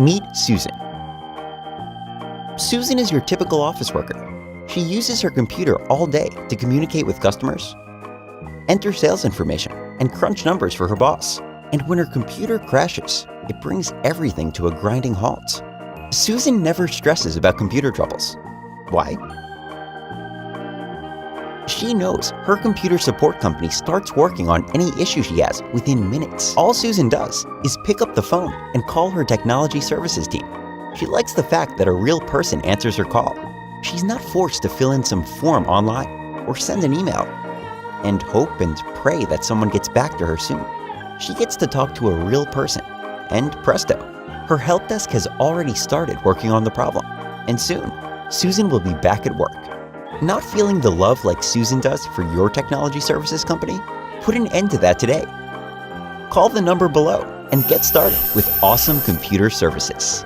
Meet Susan. Susan is your typical office worker. She uses her computer all day to communicate with customers, enter sales information, and crunch numbers for her boss. And when her computer crashes, it brings everything to a grinding halt. Susan never stresses about computer troubles. Why? She knows her computer support company starts working on any issue she has within minutes. All Susan does is pick up the phone and call her technology services team. She likes the fact that a real person answers her call. She's not forced to fill in some form online or send an email and hope and pray that someone gets back to her soon. She gets to talk to a real person, and presto, her help desk has already started working on the problem. And soon, Susan will be back at work. Not feeling the love like Susan does for your technology services company? Put an end to that today. Call the number below and get started with awesome computer services.